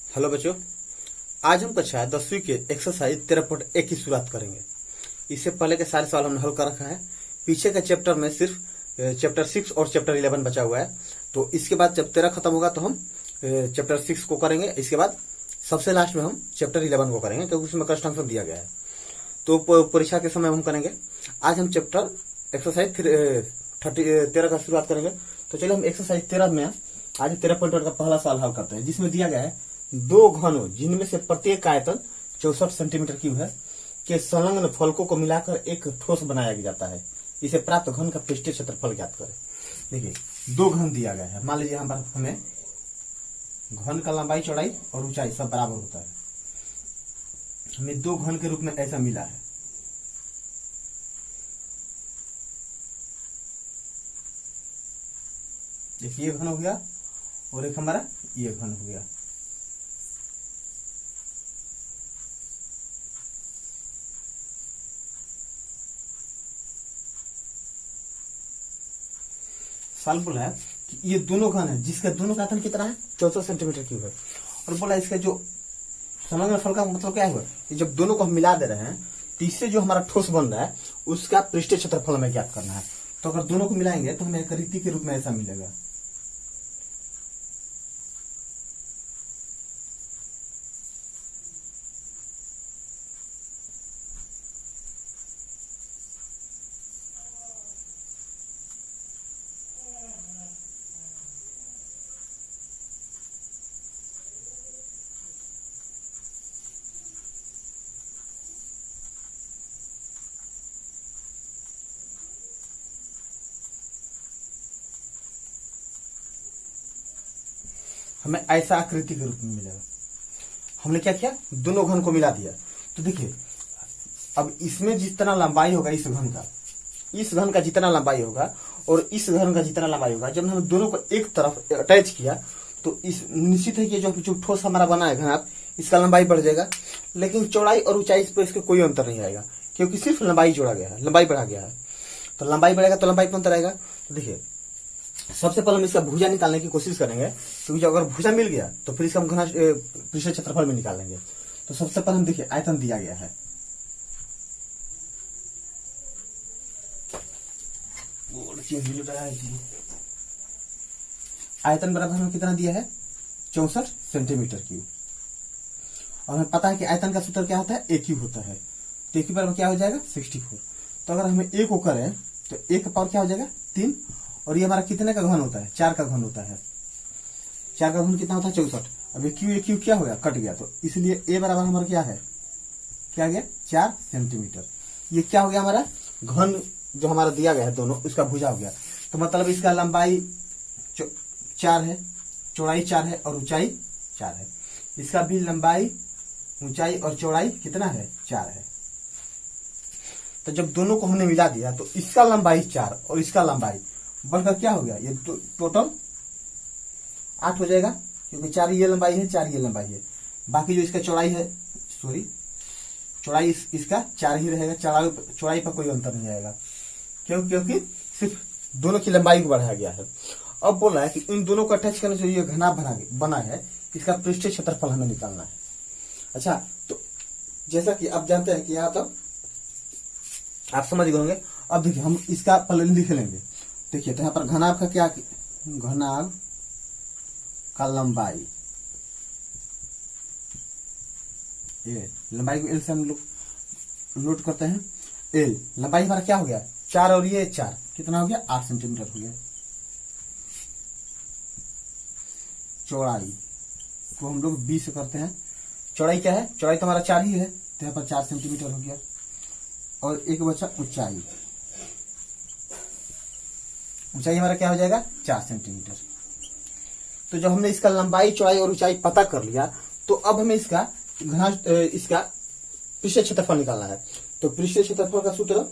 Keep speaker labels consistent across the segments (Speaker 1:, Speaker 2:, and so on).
Speaker 1: Hello बच्चों, आज हम कक्षा 10वीं के एक्सरसाइज 13.1 की शुरुआत करेंगे। इससे पहले के सारे सवाल हमने हल कर रखा है। पीछे के चैप्टर में सिर्फ चैप्टर 6 और चैप्टर 11 बचा हुआ है। तो इसके बाद जब 13 खत्म होगा तो हम चैप्टर 6 को करेंगे। इसके बाद सबसे लास्ट में हम चैप्टर 11 को करेंगे, क्योंकि उसमें कष्ट आंसर दिया गया है। तो परीक्षा के समय हम करेंगे। आज हम चैप्टर एक्सरसाइज 13 का शुरुआत करेंगे। तो चलिए हम एक्सरसाइज 13 में आज 13.1 का पहला सवाल हल करते हैं, जिसमें दिया गया है दो घनों जिनमें से प्रत्येक का आयतन 64 सेंटीमीटर क्यूब है के संलग्न फलकों को मिलाकर एक ठोस बनाया जाता है। इसे प्राप्त घन का पृष्ठीय क्षेत्रफल ज्ञात करें। देखिए, दो घन दिया गया है। मान लीजिए यहाँ पर हमें घन का लंबाई चौड़ाई और ऊंचाई सब बराबर होता है। हमें दो घन के रूप में ऐसा मिला है। देखिए, ये घन हो गया और एक हमारा ये घन हो गया। सवाल बोला है कि ये दोनों घन है जिसका दोनों का आयतन कितना है, 64 सेंटीमीटर क्यूब है। और बोला इसका जो संलग्न फल का मतलब क्या है, जब दोनों को हम मिला दे रहे हैं तो इससे जो हमारा ठोस बन रहा है उसका पृष्ठीय क्षेत्रफल हमें ज्ञात करना है। तो अगर दोनों को मिलाएंगे तो हमें एक रीति के रूप में ऐसा मिलेगा। हमें ऐसा आकृति के रूप में मिलेगा। हमने क्या किया, दोनों घन को मिला दिया। तो देखिए, अब इसमें जितना लंबाई होगा इस घन का जितना लंबाई होगा और इस घन का जितना लंबाई होगा, जब हमने दोनों को एक तरफ अटैच किया तो इस निश्चित है कि जो ठोस हमारा बना है घन, इसका लंबाई बढ़ जाएगा। लेकिन चौड़ाई और ऊंचाई पर इसके कोई अंतर नहीं आएगा, क्योंकि सिर्फ लंबाई जोड़ा गया है, लंबाई बढ़ा गया है। तो लंबाई बढ़ेगा तो लंबाई पर अंतर आएगा। तो देखिए, सबसे पहले हम इसका भुजा निकालने की कोशिश करेंगे, क्योंकि अगर भुजा मिल गया तो फिर इसका हम घना पृष्ठीय क्षेत्रफल में निकालेंगे। तो सबसे पहले हम देखिए, आयतन दिया गया है। आयतन बराबर हमें कितना दिया है, 64 सेंटीमीटर क्यूब। और हमें पता है कि आयतन का सूत्र क्या होता है, एक क्यूब होता है। तो एक क्यूब बराबर क्या हो जाएगा, 64। तो अगर हमें एक को करें तो एक का पावर क्या हो जाएगा, 3। और ये हमारा कितने का घन होता है, 4 का घन होता है। 4 का घन कितना होता है, 64। अब ये क्यू क्या हो गया, कट गया। तो इसलिए ए बराबर हमारा क्या है, क्या गया, 4 सेंटीमीटर। ये क्या हो गया, हमारा घन जो हमारा दिया गया है दोनों, उसका भुजा हो गया। तो मतलब इसका लंबाई 4 है, चौड़ाई 4 है और ऊंचाई 4 है। इसका भी लंबाई, ऊंचाई और चौड़ाई कितना है, 4 है। तो जब दोनों को हमने मिला दिया तो इसका लंबाई 4 और इसका लंबाई बढ़कर क्या हो गया, ये टोटल 8 हो जाएगा, क्योंकि 4 ये लंबाई है, 4 ये लंबाई है। बाकी जो इसका चौड़ाई है, चौड़ाई इसका 4 ही रहेगा। चौड़ाई पर कोई अंतर नहीं आएगा, क्योंकि सिर्फ दोनों की लंबाई को बढ़ाया गया है। अब बोल रहा है कि इन दोनों को अटैच करने से ये घना बना है, इसका पृष्ठीय क्षेत्रफल हमें निकालना है। अच्छा, तो जैसा कि आप जानते हैं कि यहाँ तक आप समझ गए होंगे। अब देखिए, हम इसका पहले लिख लेंगे। देखिए, तो यहाँ पर घनाभ का क्या, घनाभ का लंबाई ए, लंबाई को एल से हम नोट करते हैं। एल लंबाई हमारा क्या हो गया, 4 और ये 4 कितना हो गया, 8 सेंटीमीटर हो गया। चौड़ाई को हम लोग 20 से करते हैं। चौड़ाई क्या है, चौड़ाई तो हमारा 4 ही है, तो यहाँ पर 4 सेंटीमीटर हो गया। और एक बचा ऊंचाई, ऊंचाई हमारा क्या हो जाएगा, 4 सेंटीमीटर। तो जब हमने इसका लंबाई, चौड़ाई और ऊंचाई पता कर लिया, तो अब हमें इसका पृष्ठीय क्षेत्रफल निकालना है। तो पृष्ठीय क्षेत्रफल का सूत्र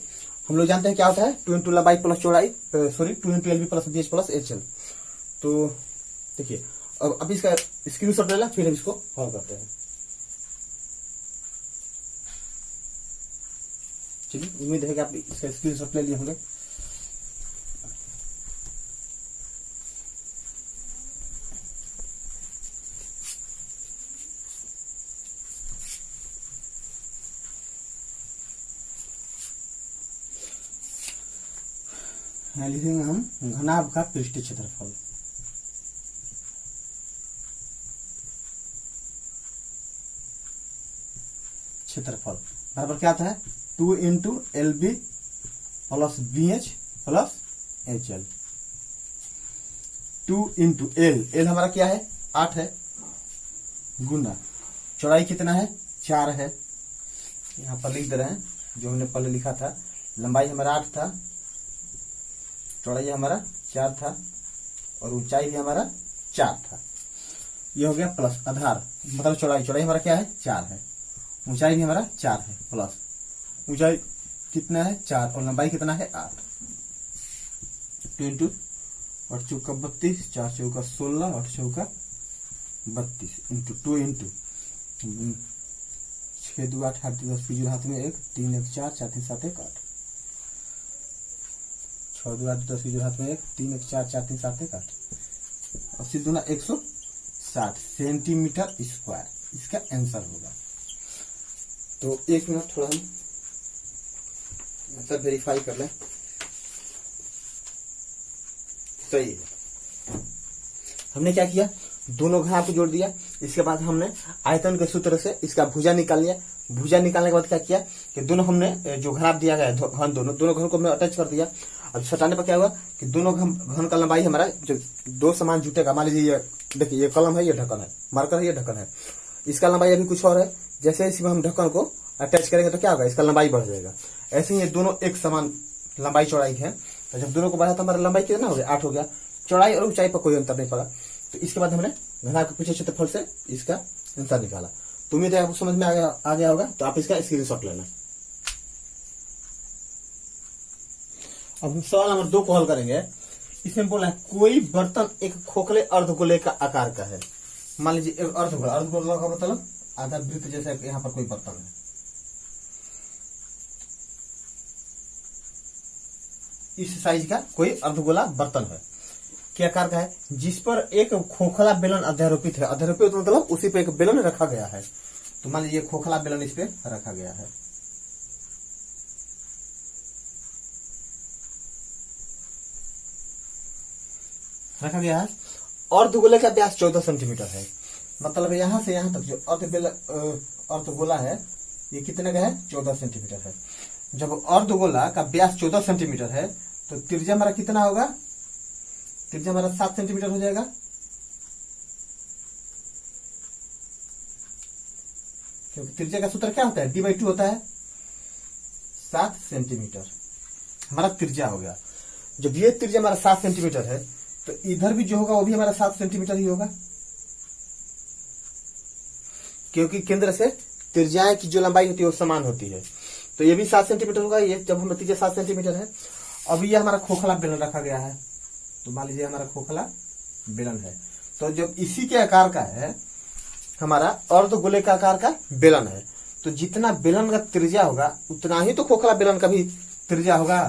Speaker 1: हम लोग जानते हैं क्या होता है, 2 × लंबाई प्लस चौड़ाई, 2 × LB plus BH plus HL। तो देखिए, अब इसका स्क्रीनशॉट ले ला, फिर हम इसको हल करते हैं। चलिए, उम्मीद है कि आप इसका स्क्रीनशॉट ले लिए होंगे। यहाँ लिखेंगे हम घनाभ का पृष्ठीय क्षेत्रफल। क्षेत्रफल बराबर क्या आता है 2 into LB plus BH plus HL। 2 into L हमारा क्या है 8 है, गुना चौड़ाई कितना है 4 है, यहाँ पर लिख दे रहे हैं जो हमने पहले लिखा था। लंबाई हमारा 8 था, चौड़ाई हमारा 4 था और ऊंचाई भी हमारा 4 था। ये हो गया प्लस आधार मतलब चौड़ाई हमारा क्या है 4 है, ऊंचाई भी हमारा 4 है, प्लस ऊंचाई कितना है 4 और लंबाई कितना है 8। 2 इंटू 8 चौका 32, 4 चौका 16, 8 चौका 32 इंटू 2 इंटू 6 2 8 8 10 की हाथ में 1 3 1 4 4 3 7 1 8 6 2 8 10 की हाथ में 1 3 1 4 4 3 7 1 8 80 दूना 160 सेंटीमीटर स्क्वायर इसका आंसर होगा। तो एक मिनट थोड़ा हम आंसर वेरीफाई कर लें। सही है, हमने क्या किया दोनों घाव को जोड़ दिया, इसके बाद हमने आयतन के सूत्र से इसका भुजा निकाल लिया। भुजा निकालने के बाद क्या किया कि दोनों हमने जो घनाभ दिया गया घन दोनों घन को हमने अटैच कर दिया। अब सटाने पर क्या हुआ कि दोनों घन का लंबाई हमारा जो दो समान जुटेगा। मान लीजिए ये देखिए ये कलम है, ये ढक्कन है, मार्कर है, ये ढक्कन है, इसका लंबाई अभी कुछ और है। जैसे इसमें हम ढक्कन को अटैच करेंगे तो क्या होगा इसका लंबाई बढ़ जाएगा। ऐसे ही ये दोनों एक समान लंबाई चौड़ाई है, तो जब दोनों को बढ़ा तो हमारा लंबाई कितना हो गया 8 हो गया। चौड़ाई और ऊंचाई पर कोई अंतर नहीं पड़ा। तो इसके बाद हमने घनाभ के पृष्ठीय क्षेत्रफल से इसका आंसर निकाला। तो उम्मीद है आपको समझ में आ गया होगा। तो आप इसका स्क्रीनशॉट लेना। अब हम सवाल नंबर 2 को हल करेंगे। इसमें बोला है कोई बर्तन एक खोखले अर्धगोले का आकार का है। मान लीजिए एक अर्धगोला का मतलब आधा वृत्त जैसा यहाँ पर कोई बर्तन है, इस साइज का कोई अर्धगोला बर्तन है, क्या आकार का है, जिस पर एक खोखला बेलन अध्यारोपित है। अध्यारोपित मतलब उसी पे एक बेलन रखा गया है। तो मान लीजिए खोखला बेलन इस पे रखा गया है। अर्धगोले का व्यास 14 सेंटीमीटर है। मतलब यहां से यहां तक जो अर्धगोला है ये कितने का है 14 सेंटीमीटर है। जब अर्धगोला का व्यास 14 सेंटीमीटर है तो त्रिज्या हमारा कितना होगा, त्रिज्या हमारा 7 सेंटीमीटर हो जाएगा। क्योंकि त्रिज्या का सूत्र क्या होता है d/2 होता है। 7 सेंटीमीटर हमारा त्रिज्या हो गया। जब ये त्रिज्या हमारा 7 सेंटीमीटर है तो इधर भी जो होगा वो भी हमारा 7 सेंटीमीटर ही होगा, क्योंकि केंद्र से त्रिज्याएं की जो लंबाई होती है वो समान होती है। तो ये भी 7 सेंटीमीटर होगा। ये जब हम त्रिज्या 7 सेंटीमीटर है। अब ये हमारा खोखला बेलन रखा गया है। तो मान लीजिए हमारा खोखला बेलन है, तो जब इसी के आकार का है हमारा अर्धगोले का आकार का बेलन है, तो जितना बेलन का त्रिज्या होगा उतना ही तो खोखला बेलन का भी त्रिज्या होगा।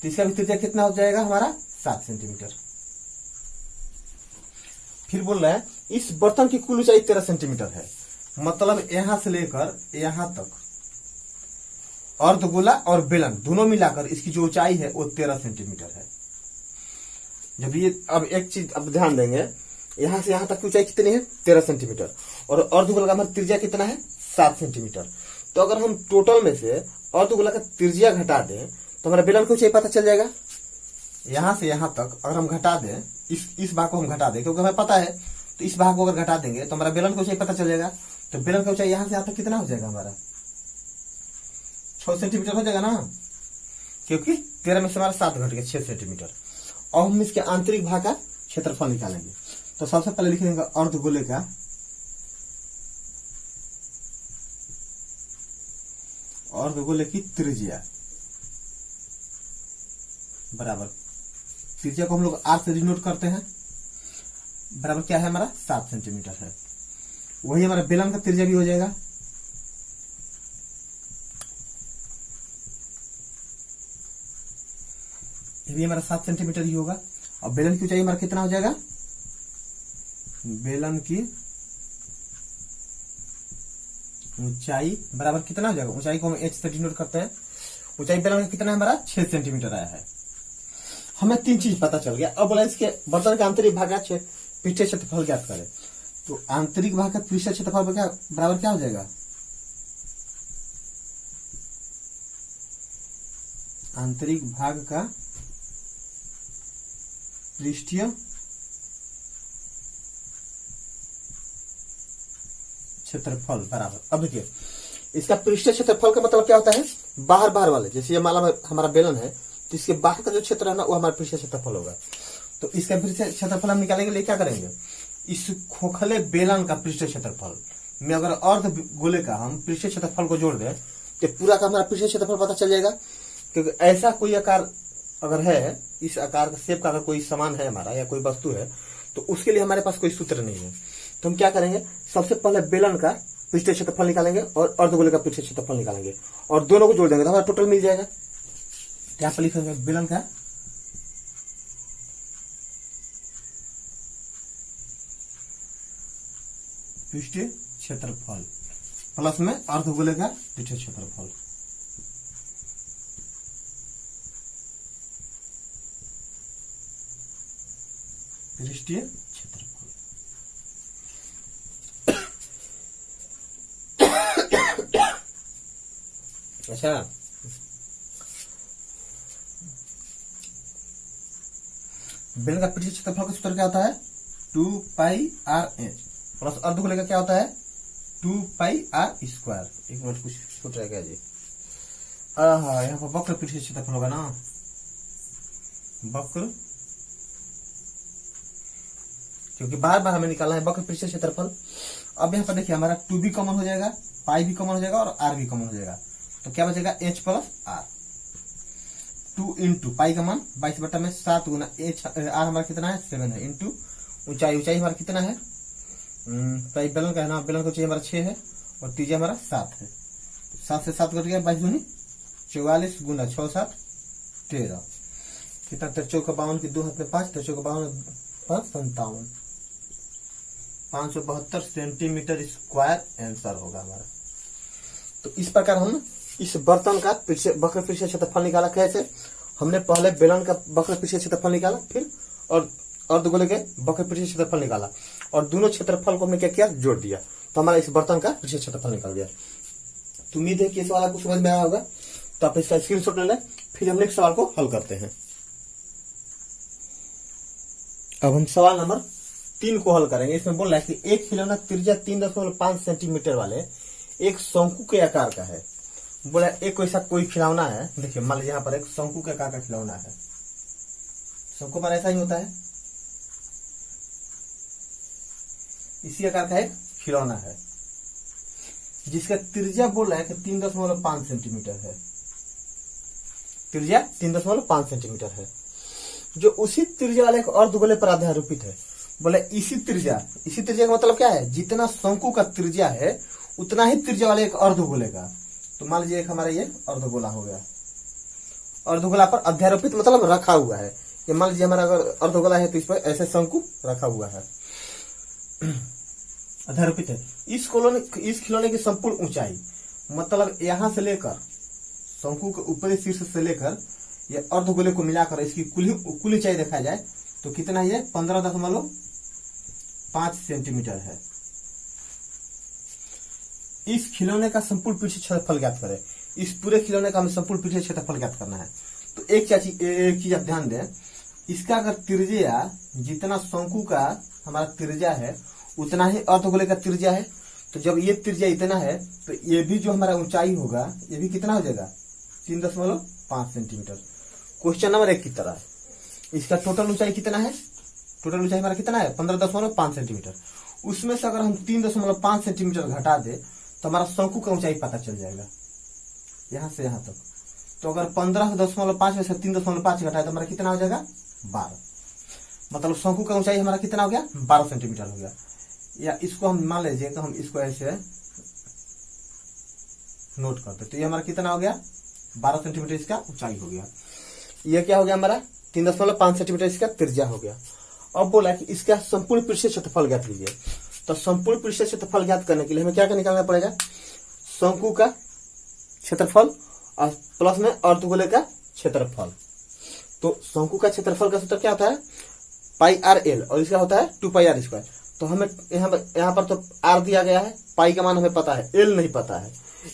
Speaker 1: तो इसका भी त्रिज्या कितना हो जाएगा हमारा 7 सेंटीमीटर। फिर बोल रहे हैं इस बर्तन की कुल ऊंचाई 13 सेंटीमीटर है। मतलब यहां से लेकर यहां तक अर्धगोला और बेलन दोनों मिलाकर इसकी जो ऊंचाई है वो 13 सेंटीमीटर है। जब ये अब एक चीज अब ध्यान देंगे, यहां से यहां तक की ऊंचाई कितनी है 13 सेंटीमीटर और अर्धगोला का हमारा त्रिज्या कितना है 7 सेंटीमीटर। तो अगर हम टोटल में से अर्धगोला का त्रिज्या घटा दें तो हमारा बेलन की ऊंचाई पता चल जाएगा। यहां से यहां तक अगर हम घटा दें, इस भाग को हम घटा दें क्योंकि हमें पता है, तो इस भाग को अगर घटा देंगे तो हमारा बेलन की ऊंचाई पता चल जाएगा। तो बेलन की ऊंचाई यहां से यहां तक कितना हो जाएगा हमारा 6 सेंटीमीटर हो जाएगा ना, क्योंकि 13 में से हमारा 7 घट गया 6 सेंटीमीटर। और हम इसके आंतरिक भाग का क्षेत्रफल निकालेंगे। तो सबसे पहले लिखेंगे अर्धगोले का अर्धगोले की त्रिज्या बराबर, त्रिज्या को हम लोग r से डिनोट करते हैं, बराबर क्या है हमारा 7 सेंटीमीटर है। वही हमारा बेलन का त्रिज्या भी हो जाएगा। ये भी हमारा 7 सेंटीमीटर ही होगा। और बेलन की ऊंचाई हमारा कितना हो जाएगा, बेलन की ऊंचाई बराबर कितना हो जाएगा, ऊंचाई को हम h से डिनोट करते हैं। ऊंचाई बेलन का कितना है हमारा 6 सेंटीमीटर आया है। हमें 3 चीज पता चल गया। अब बोला इसके बर्तन का आंतरिक भाग का पृष्ठीय क्षेत्रफल ज्ञात करें। तो आंतरिक भाग का पृष्ठीय क्षेत्रफल क्या बराबर क्या हो जाएगा, आंतरिक भाग का पृष्ठीय क्षेत्रफल बराबर। अब देखिए इसका पृष्ठीय क्षेत्रफल का मतलब क्या होता है, बाहर बाहर वाले, जैसे ये माला हमारा बेलन है तो इसके बाहर का जो क्षेत्र है ना वो हमारा पृष्ठीय क्षेत्रफल होगा। तो इसका पृष्ठीय क्षेत्रफल हम निकालेंगे, लिए क्या करेंगे, इस खोखले बेलन का पृष्ठीय क्षेत्रफल में अगर अर्ध गोले का हम पृष्ठीय क्षेत्रफल को जोड़ दें तो पूरा का हमारा पृष्ठीय क्षेत्रफल पता चल जाएगा। क्योंकि ऐसा कोई आकार अगर है, इस आकार का शेप का अगर कोई सामान है हमारा या कोई वस्तु है तो उसके लिए हमारे पास कोई सूत्र नहीं है। तो हम क्या करेंगे, सबसे पहले बेलन का पृष्ठीय क्षेत्रफल निकालेंगे और अर्धगोले का पृष्ठीय क्षेत्रफल निकालेंगे और दोनों को जोड़ देंगे तो हमारा टोटल मिल जाएगा। क्या पर लिखेंगे, बेलन का पृष्ठीय क्षेत्रफल प्लस में अर्धगोले का पृष्ठीय क्षेत्रफल। पृष्ठीय क्षेत्रफल अच्छा, बेलन का पृष्ठीय क्षेत्रफल का सूत्र क्या होता है, 2πr/h प्लस अर्धगोले का क्या होता है 2πr²। एक मिनट कुछ छूट रहेगा जी। हाँ, यहाँ पर वक्र पृष्ठीय क्षेत्रफल होगा ना, वक्र, क्योंकि बार बार हमें निकालना है वक्र पृष्ठीय क्षेत्रफल। अब यहाँ पर देखिए हमारा 2 भी कॉमन हो जाएगा, पाई भी कॉमन हो जाएगा और आर भी कॉमन हो जाएगा। तो क्या बचेगा h plus R. 2 into pi का मान 22/7 गुना h, आर हमारा कितना है 7 है, इंटू ऊंचाई हमारा कितना है, पाई बेलन का है ना, बेलन का ऊंचाई हमारा 6 है और त्रिज्या हमारा 7 है। 7 से 7 कट गया, 22 दूनी 44 गुना 6 7 13, कितना 13 का 52 की 2 हाथ में 5, 13 का 52 572 सेंटीमीटर स्क्वायर आंसर होगा हमारा। तो इस प्रकार हम इस बर्तन का वक्र पृष्ठीय क्षेत्रफल निकाला। कैसे, हमने पहले बेलन का वक्र पृष्ठीय क्षेत्रफल निकाला, फिर और अर्धगोले के वक्र पृष्ठीय क्षेत्रफल निकाला और दोनों क्षेत्रफल को हमने क्या किया, जोड़ दिया, तो हमारा इस बर्तन का पृष्ठीय क्षेत्रफल निकल गया। तो उम्मीद है कि इस सवाल आपको समझ में आया होगा। तो आप इसका स्क्रीनशॉट ले लें, फिर हम नेक्स्ट सवाल को हल करते हैं। अब हम सवाल नंबर 3 को हल करेंगे। इसमें बोल रहा है कि एक खिलौना त्रिज्या 3.5 सेंटीमीटर वाले एक शंकु के आकार का है। बोला एक ऐसा कोई खिलौना है, देखिए मान लीजिए यहाँ पर एक शंकु के आकार का खिलौना है। शंकु पर ऐसा ही होता है, इसी आकार का एक खिलौना है जिसका त्रिज्या बोल रहा है कि 3.5 सेंटीमीटर है। त्रिज्या 3.5 सेंटीमीटर है, जो उसी त्रिज्या वाले एक अर्धगोले पर आधारित है। बोले इसी त्रिज्या का मतलब क्या है, जितना शंकु का त्रिज्या है उतना ही त्रिज्या वाले एक अर्धगोले का। तो मान लीजिए एक हमारा ये अर्धगोला हो गया, अर्धगोला पर अध्यारोपित मतलब रखा हुआ है। ये मान लीजिए हमारा अगर अर्धगोला है तो इस पर ऐसे शंकु रखा हुआ है, अध्यारोपित है। इस खिलौने की संपूर्ण ऊंचाई मतलब यहां से लेकर शंकु के ऊपरी शीर्ष से लेकर ये अर्धगोले को मिलाकर इसकी कुल ऊंचाई देखा जाए तो कितना है, 15.5 सेंटीमीटर है। इस खिलौने का संपूर्ण पृष्ठीय क्षेत्रफल ज्ञात करें। इस पूरे खिलौने का हमें संपूर्ण पृष्ठीय क्षेत्रफल ज्ञात करना है। तो एक चीज आप ध्यान दें, इसका अगर त्रिज्या जितना शंकु का हमारा त्रिज्या है उतना ही अर्धगोले का त्रिज्या है। तो जब ये त्रिज्या इतना है तो ये भी जो हमारा ऊंचाई होगा ये भी कितना हो जाएगा, 3.5 सेंटीमीटर। क्वेश्चन नंबर 1 की तरह है। इसका टोटल ऊंचाई कितना है, टोटल ऊंचाई हमारा कितना है 15.5 सेंटीमीटर। उसमें से अगर हम 3.5 सेंटीमीटर घटा दे तो हमारा शंकु का ऊंचाई पता चल जाएगा यहां से यहां तक। तो अगर 15.5 में से 3.5 घटाए तो हमारा कितना हो जाएगा 12, मतलब शंकु का ऊंचाई हमारा कितना हो गया 12 सेंटीमीटर हो गया। या इसको हम मान लीजिए तो हम इसको ऐसे नोट करते तो ये हमारा कितना हो गया 12 सेंटीमीटर इसका ऊंचाई हो गया। ये क्या हो गया हमारा 3.5 सेंटीमीटर इसका त्रिज्या हो गया। अब बोला कि इसका संपूर्ण पृष्ठीय क्षेत्रफल ज्ञात कीजिए। तो संपूर्ण पृष्ठीय क्षेत्रफल ज्ञात करने के लिए हमें क्या निकालना पड़ेगा, शंकु का क्षेत्रफल और प्लस में अर्धगोले का क्षेत्रफल। तो शंकु का क्षेत्रफल का सूत्र क्या होता है, पाई आर एल, और इसका होता है 2 पाई आर स्क्वायर। तो हमें यहाँ पर तो आर दिया गया है, पाई का मान हमें पता है, एल नहीं पता है।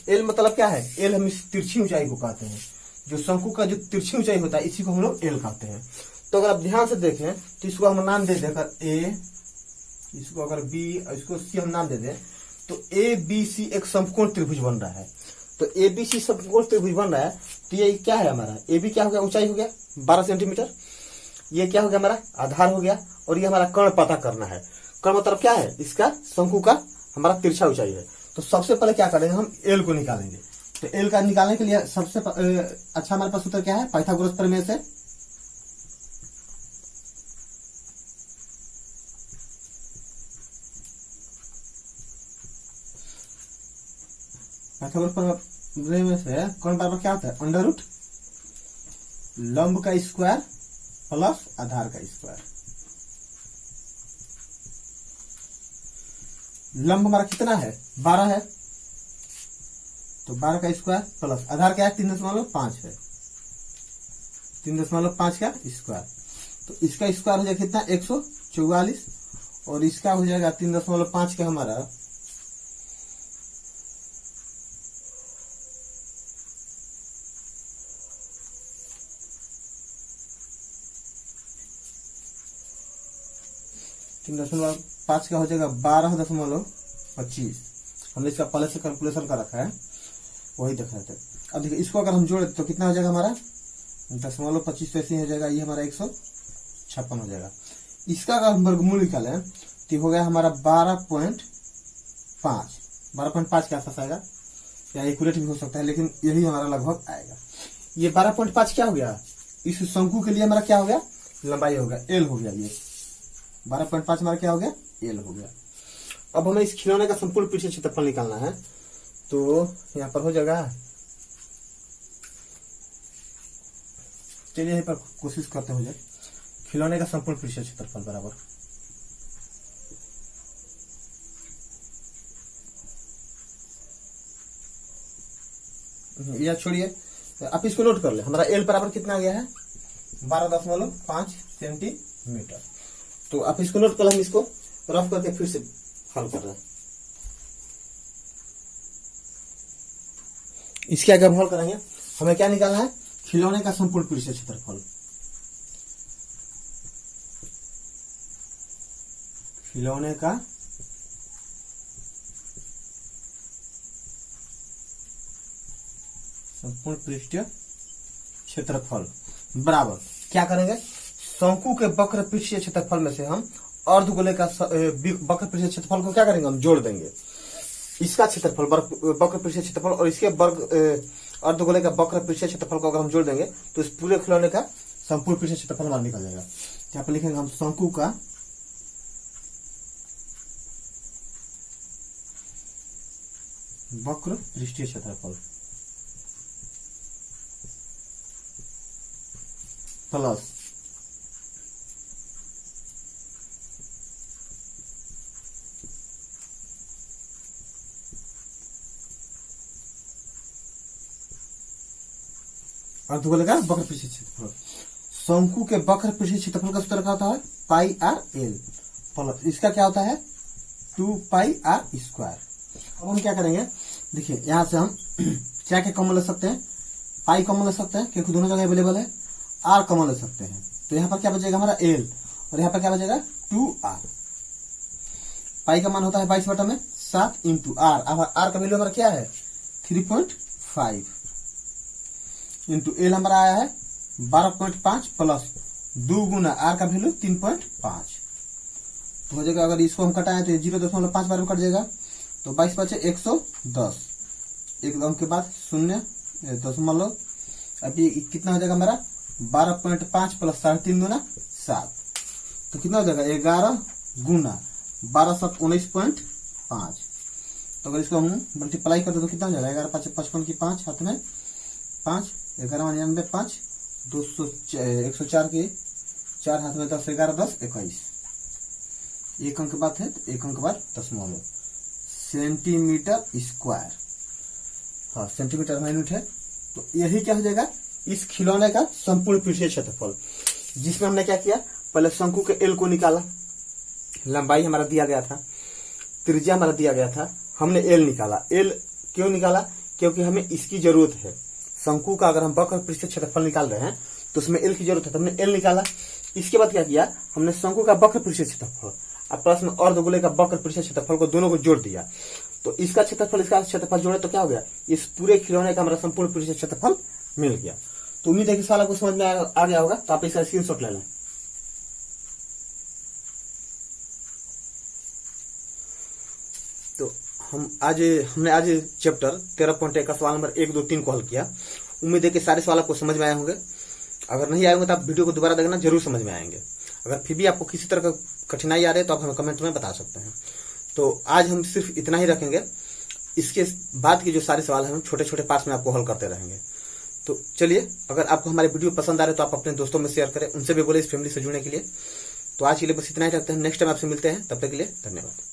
Speaker 1: एल मतलब क्या है, एल हम इस तिरछी ऊंचाई को कहते हैं, जो शंकु का जो तिरछी ऊंचाई होता है इसी को हम लोग एल कहते हैं। तो अगर आप ध्यान से देखें तो इसको हम नाम दे दें, अगर ए, इसको अगर बी, इसको सी हम नाम दे दें, तो ए बी सी एक समकोण त्रिभुज बन रहा है। तो ए बी सी समकोण त्रिभुज बन रहा है, तो ये क्या है हमारा, ए बी क्या हो गया, ऊंचाई हो गया 12 सेंटीमीटर, ये क्या हो गया हमारा आधार हो गया, और ये हमारा कर्ण पता करना है। कर्ण मतलब क्या है, इसका शंकु का हमारा तिरछा ऊंचाई है। तो सबसे पहले क्या करेंगे, हम एल को निकालेंगे। तो एल का निकालने के लिए सबसे अच्छा हमारे पास सूत्र क्या है, पाइथागोरस प्रमेय से। पाइथागोरस प्रमेय से कौन बराबर क्या होता है, अंडर रूट लंब का स्क्वायर प्लस आधार का स्क्वायर। लंब हमारा कितना है, 12 है, तो 12 का स्क्वायर प्लस आधार क्या है, 3.5 है, 3.5 का स्क्वायर। तो इसका स्क्वायर हो जाएगा कितना, 144, और इसका हो जाएगा 3.5 का हमारा 3.5 का हो जाएगा 12.25। हमने इसका पहले से कैलकुलेशन कर रखा है, वही देख रहे थे। अब देखिए इसको अगर हम जोड़े तो कितना हो जाएगा हमारा 0.25, तो ऐसे हो जाएगा, ये हमारा 156 हो जाएगा। इसका अगर हम वर्गमूल निकालें तो हो गया हमारा 12.5 के आसपास आएगा, या एक्यूरेट भी हो सकता है, लेकिन यही हमारा लगभग आएगा। ये 12.5 क्या हो गया, इस शंकु के लिए हमारा क्या हो गया, लंबाई हो गया, एल हो गया। ये 12.5 हमारा क्या हो गया, एल हो गया। अब हमें इस खिलौने का संपूर्ण पृष्ठीय क्षेत्रफल निकालना है, तो यहाँ पर हो जाएगा, चलिए यहीं पर कोशिश करते हो जाए। खिलौने का संपूर्ण पृष्ठीय क्षेत्रफल बराबर, या छोड़िए आप इसको नोट कर ले, हमारा एल बराबर कितना आ गया है, 12.5 सेंटीमीटर। तो आप इसको नोट कर, हम इसको रफ करके फिर से हल कर रहे हैं। इसके आगे हम हल करेंगे, हमें क्या निकालना है, खिलौने का संपूर्ण पृष्ठीय क्षेत्रफल। खिलौने का संपूर्ण पृष्ठीय क्षेत्रफल बराबर क्या करेंगे, शंकु के वक्र पृष्ठीय क्षेत्रफल में से हम अर्धगोले का वक्र पृष्ठीय क्षेत्रफल को क्या करेंगे, हम जोड़ देंगे। इसका क्षेत्रफल वक्र पृष्ठीय क्षेत्रफल और इसके वर्ग अर्धगोले का वक्र पृष्ठीय क्षेत्रफल को अगर हम जोड़ देंगे तो इस पूरे खिलौने का संपूर्ण पृष्ठीय क्षेत्रफल हमारा निकल जाएगा। यहाँ पर लिखेंगे हम शंकु का वक्र पृष्ठीय क्षेत्रफल प्लस अर्धगोले का वक्र पृष्ठीय क्षेत्रफल। शंकु के वक्र पृष्ठीय क्षेत्रफल का सूत्र क्या होता है, पाई आर एल प्लस इसका क्या होता है, 2 पाई आर स्क्वायर। अब हम क्या करेंगे, देखिए यहां से हम क्या क्या कॉमन ले सकते हैं, पाई कॉमन ले सकते हैं क्योंकि दोनों जगह अवेलेबल है, आर कॉमन ले सकते हैं। तो यहाँ पर क्या बचेगा हमारा एल, और यहाँ पर क्या बचेगा 2r। पाई का मान होता है 22/7 इंटू आर। अब आर का वैल्यू हमारा क्या है 3.5 इंटू एल हमारा आया है 12.5 प्लस 2 गुना आर का वैल्यू 3.5। तो हो जाएगा, अगर इसको हम कटाएं तो 0.5 बार में कट जाएगा, तो 22 बचे 110, एक अंक के बाद 0.0। अभी कितना हो जाएगा हमारा 12.5 प्लस 3.5 गुना 7, तो कितना हो जाएगा 11 गुना 12 7 19.5। तो अगर इसको हम मल्टीप्लाई करते तो कितना हो जाएगा 11 5 55 की 5 हाथ में 5 11 99 5 200 104 की 4 हाथ में 10 11 10 21, एक अंक बात है, एक अंक बाद दशमलव सेंटीमीटर स्क्वायर। हाँ सेंटीमीटर में यूनिट है, तो यही क्या हो जाएगा इस खिलौने का संपूर्ण पृष्ठीय क्षेत्रफल, जिसमें हमने क्या किया, पहले शंकु के एल को निकाला, लंबाई हमारा दिया गया था, त्रिज्या हमारा दिया गया था, हमने एल निकाला। एल क्यों निकाला, क्योंकि हमें इसकी जरूरत है। शंकु का अगर हम वक्र पृष्ठीय क्षेत्रफल निकाल रहे हैं तो उसमें एल की जरूरत है, तो हमने एल निकाला। इसके बाद क्या किया, हमने शंकु का वक्र पृष्ठीय क्षेत्रफल और प्लस में अर्धगोले का वक्र पृष्ठीय क्षेत्रफल को दोनों को जोड़ दिया, तो इसका क्षेत्रफल इसका क्षेत्रफल जोड़े तो क्या हो गया, इस पूरे खिलौने का हमारा संपूर्ण पृष्ठीय क्षेत्रफल मिल गया। तो उम्मीद है कि सवाल आपको समझ में आ गया होगा, तो आप इसका स्क्रीनशॉट ले लें। तो हमने आज चैप्टर 13.1 का सवाल नंबर 1, 2, 3 को हल किया। उम्मीद है कि सारे सवाल आपको समझ में आए होंगे। अगर नहीं आए होंगे तो आप वीडियो को दोबारा देखना, जरूर समझ में आएंगे। अगर फिर भी आपको किसी तरह का कठिनाई आ रही है तो आप हमें कमेंट में बता सकते हैं। तो आज हम सिर्फ इतना ही रखेंगे, इसके बाद के जो सारे सवाल हैं हम छोटे छोटे पार्ट्स में आपको हल करते रहेंगे। तो चलिए, अगर आपको हमारे वीडियो पसंद आ रहे तो आप अपने दोस्तों में शेयर करें, उनसे भी बोले इस फैमिली से जुड़ने के लिए। तो आज के लिए बस इतना ही रखते हैं, नेक्स्ट टाइम आपसे मिलते हैं, तब तक के लिए धन्यवाद।